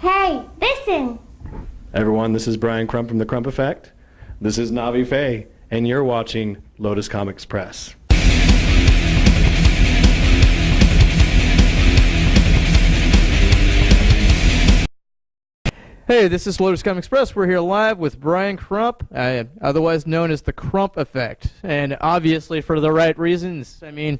Hey, listen! Everyone, this is Bryan Crump from the Crump Effect. This is Navi Faye, and you're watching Lotus Comics Press. Hey, this is Lotus Comics Press. We're here live with Bryan Crump, otherwise known as the Crump Effect. And obviously for the right reasons. I mean,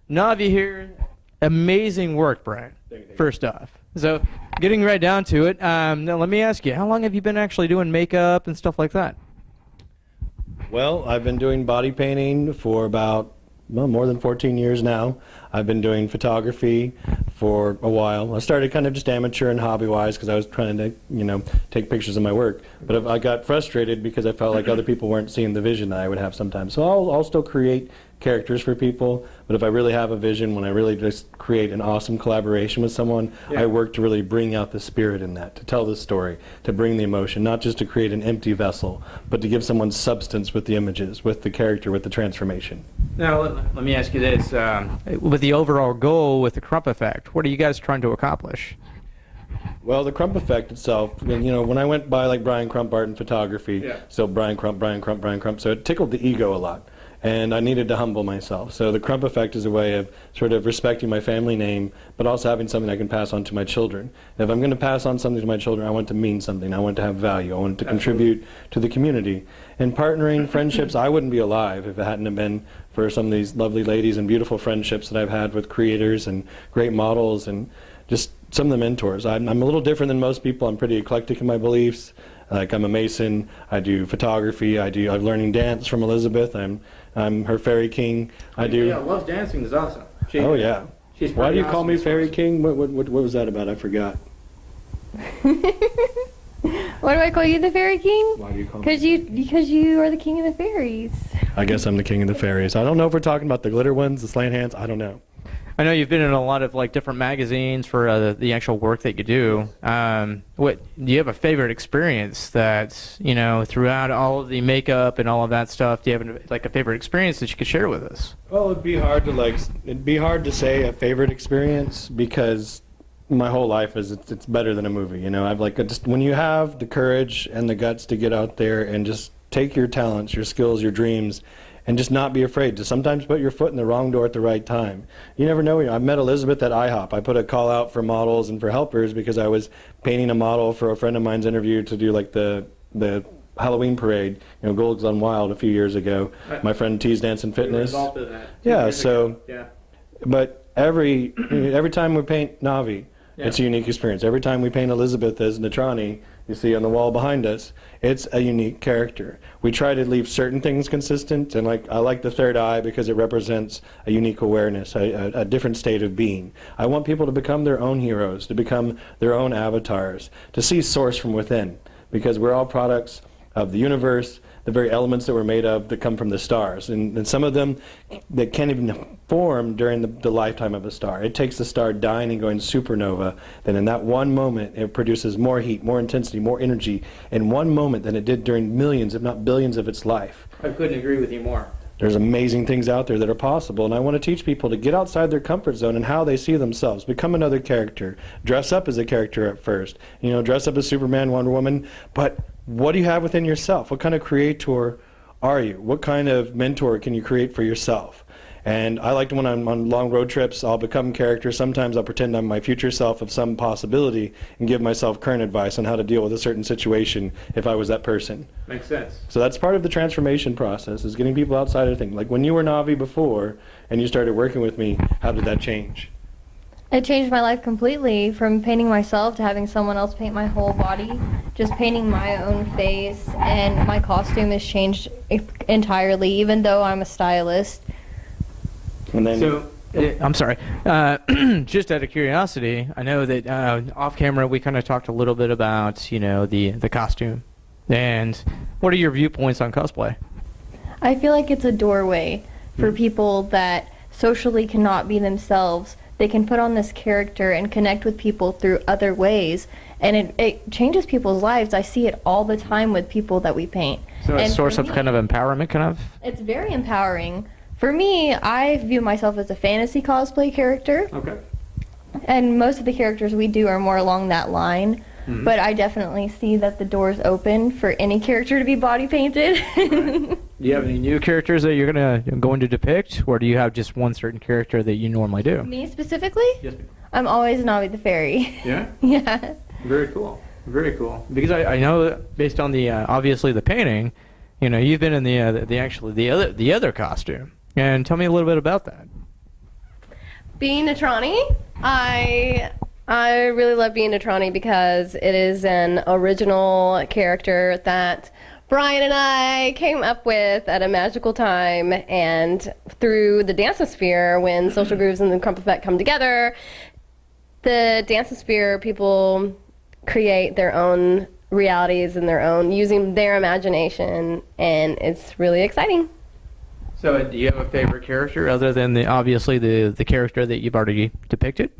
Navi here, amazing work, Bryan, first off. So, getting right down to it, now let me ask you, how long have you been actually doing makeup and stuff like that? Well, I've been doing body painting for about more than 14 years now. I've been doing photography for a while. I started kind of just amateur and hobby-wise because I was trying to, take pictures of my work. But I got frustrated because I felt like other people weren't seeing the vision that I would have sometimes. So I'll still create characters for people, but if I really have a vision, when I really just create an awesome collaboration with someone, I work to really bring out the spirit in that, to tell the story, to bring the emotion, not just to create an empty vessel, but to give someone substance with the images, with the character, with the transformation. Now, let me ask you this. With the overall goal with the Crump Effect, what are you guys trying to accomplish? Well, the Crump Effect itself, when I went by like Bryan Crump art and photography, so Bryan Crump, Bryan Crump, Bryan Crump, so it tickled the ego a lot. And I needed to humble myself. So the Crump Effect is a way of sort of respecting my family name, but also having something I can pass on to my children. If I'm going to pass on something to my children, I want to mean something. I want to have value. I want to contribute to the community. And partnering friendships, I wouldn't be alive if it hadn't have been for some of these lovely ladies and beautiful friendships that I've had with creators and great models and just some of the mentors. I'm a little different than most people. I'm pretty eclectic in my beliefs. Like I'm a Mason, I do photography, I'm learning dance from Elizabeth, I'm her fairy king. Yeah, love dancing is awesome. Yeah. Why do you call awesome me fairy king? What was that about? I forgot. Why do I call you the Fairy King? Why do you call me? Because you are the king of the fairies. I guess I'm the king of the fairies. I don't know if we're talking about the glitter ones, the slant hands, I don't know. I know you've been in a lot of different magazines for the actual work that you do. Do you have a favorite experience that throughout all of the makeup and all of that stuff? Do you have a favorite experience that you could share with us? Well, it'd be hard to say a favorite experience because my whole life it's better than a movie. I've when you have the courage and the guts to get out there and just take your talents, your skills, your dreams, and just not be afraid to sometimes put your foot in the wrong door at the right time. You never know. I've met Elizabeth at IHOP. I put a call out for models and for helpers because I was painting a model for a friend of mine's interview to do the Halloween parade, Gold's Gone Wild a few years ago. My friend T's Dance and Fitness. Yeah, so, but every time we paint Navi, it's a unique experience. Every time we paint Elizabeth as Natrani, you see on the wall behind us, it's a unique character. We try to leave certain things consistent, and I like the third eye because it represents a unique awareness, a different state of being. I want people to become their own heroes, to become their own avatars, to see source from within, because we're all products of the universe, the very elements that we're made of that come from the stars. And some of them that can't even form during the lifetime of a star. It takes the star dying and going supernova, then in that one moment it produces more heat, more intensity, more energy in one moment than it did during millions, if not billions of its life. I couldn't agree with you more. There's amazing things out there that are possible, and I want to teach people to get outside their comfort zone and how they see themselves. Become another character. Dress up as a character at first. Dress up as Superman, Wonder Woman, but what do you have within yourself? What kind of creator are you? What kind of mentor can you create for yourself? And I like to, when I'm on long road trips, I'll become characters. Sometimes I'll pretend I'm my future self of some possibility and give myself current advice on how to deal with a certain situation if I was that person. Makes sense. So that's part of the transformation process, is getting people outside of things. Like when you were Navi before and you started working with me, how did that change? It changed my life completely, from painting myself to having someone else paint my whole body. Just painting my own face, and my costume has changed entirely, even though I'm a stylist. And then, I'm sorry. Just out of curiosity, I know that off camera we kind of talked a little bit about the costume. And what are your viewpoints on cosplay? I feel like it's a doorway for people that socially cannot be themselves. They can put on this character and connect with people through other ways, and it changes people's lives. I see it all the time with people that we paint. So a source of kind of empowerment, kind of? It's very empowering. For me, I view myself as a fantasy cosplay character. Okay. And most of the characters we do are more along that line. but I definitely see that the door's open for any character to be body painted. Do you have any new characters that you're going to depict, or do you have just one certain character that you normally do? Me specifically? Yes, ma'am. I'm always Navi the fairy. Yeah? Yeah. Very cool. Very cool. Because I know that based on the obviously the painting, you've been in the other costume. And tell me a little bit about that. Being Natrani, I really love being Natrani because it is an original character that Bryan and I came up with at a magical time, and through the Dance-osphere, when Social Grooves and the Crump Effect come together, the Dance-osphere people create their own realities and using their imagination, and it's really exciting. So do you have a favorite character other than the character that you've already depicted?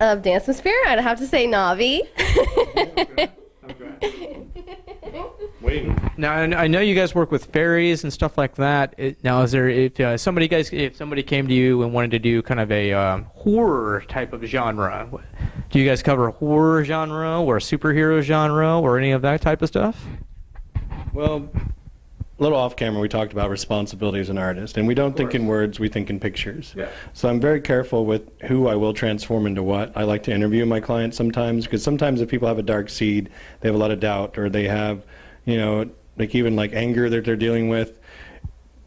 Of Dance-osphere, I'd have to say Navi. Waiting. Now I know you guys work with fairies and stuff like that. Now, is there if somebody came to you and wanted to do kind of a horror type of genre, do you guys cover horror genre or superhero genre or any of that type of stuff? Well, a little off camera, we talked about responsibility as an artist, and we don't think in words, we think in pictures. Yeah. So I'm very careful with who I will transform into what. I like to interview my clients sometimes, because sometimes if people have a dark seed, they have a lot of doubt, or they have, like even like anger that they're dealing with.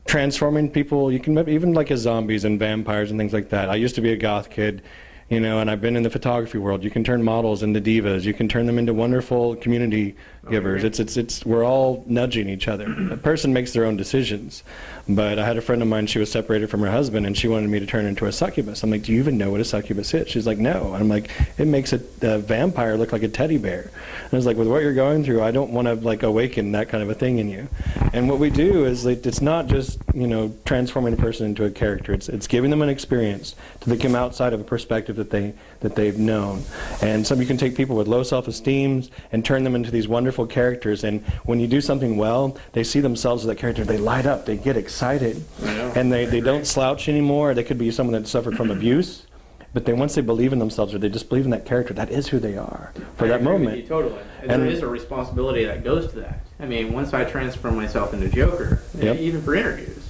Transforming people, you can even like as zombies and vampires and things like that. I used to be a goth kid, and I've been in the photography world. You can turn models into divas. You can turn them into wonderful community givers. It's we're all nudging each other. A person makes their own decisions. But I had a friend of mine, she was separated from her husband, and she wanted me to turn into a succubus. I'm like, do you even know what a succubus is? She's like, no. And I'm like, it makes a vampire look like a teddy bear. And I was like, with what you're going through, I don't want to like awaken that kind of a thing in you. And what we do is it's not just, transforming a person into a character. It's giving them an experience to come outside of a perspective that they've known. And so you can take people with low self-esteem and turn them into these wonderful characters. And when you do something well, they see themselves as that character. They light up. They get excited. And they don't slouch anymore. They could be someone that suffered from abuse. But once they believe in themselves, or they just believe in that character, that is who they are for that moment. With you, totally. And there is a responsibility that goes to that. I mean, once I transform myself into Joker, even for interviews,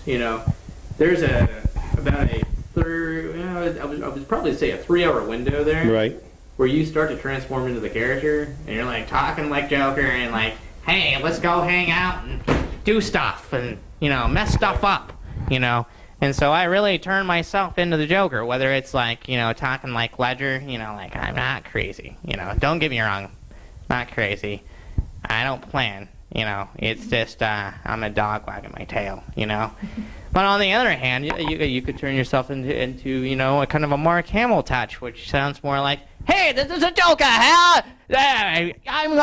there's about a I would probably say a 3-hour window there. Right. Where you start to transform into the character, and you're like talking like Joker, and like, hey, let's go hang out and do stuff, and mess stuff up, And so I really turn myself into the Joker, whether it's like, talking like Ledger, like I'm not crazy, don't get me wrong, not crazy. I don't plan, it's just I'm a dog wagging my tail, But on the other hand, you could turn yourself into a kind of a Mark Hamill touch, which sounds more like, hey, this is a Joker, huh? I'm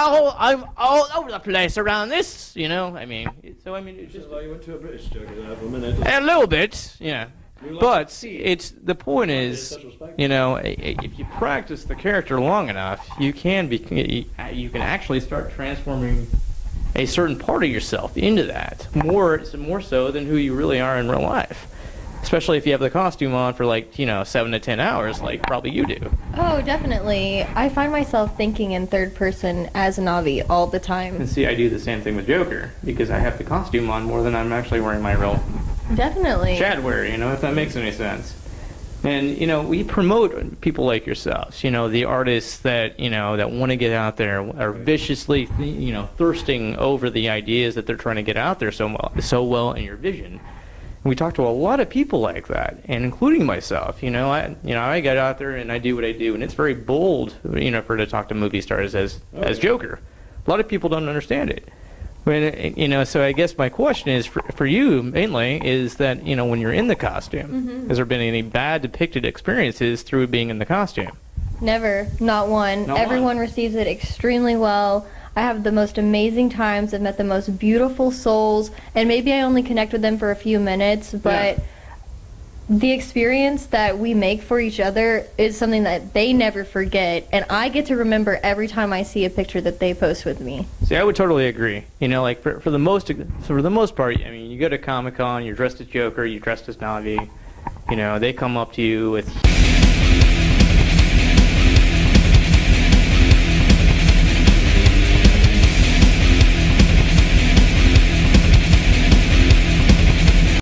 all over the place around this, So it's just. You went to a British Joker for a minute. A little bit, yeah. But the point is, if you practice the character long enough, you can actually start transforming a certain part of yourself into that, more so than who you really are in real life. Especially if you have the costume on for 7 to 10 hours, like probably you do. Oh, definitely. I find myself thinking in third person as Navi all the time. And see, I do the same thing with Joker, because I have the costume on more than I'm actually wearing my real Definitely. Shadwear, if that makes any sense. And, we promote people like yourselves, the artists that, that want to get out there, are viciously, thirsting over the ideas that they're trying to get out there so well in your vision. And we talk to a lot of people like that, and including myself. I get out there and I do what I do, and it's very bold, for to talk to movie stars as Joker. A lot of people don't understand it. So I guess my question is for you mainly is that when you're in the costume, has there been any bad depicted experiences through being in the costume? Never, not one. Everyone receives it extremely well. I have the most amazing times. I've met the most beautiful souls, and maybe I only connect with them for a few minutes, but the experience that we make for each other is something that they never forget, and I get to remember every time I see a picture that they post with me. See, I would totally agree. For the most part, you go to Comic-Con, you're dressed as Joker, you're dressed as Navi. They come up to you with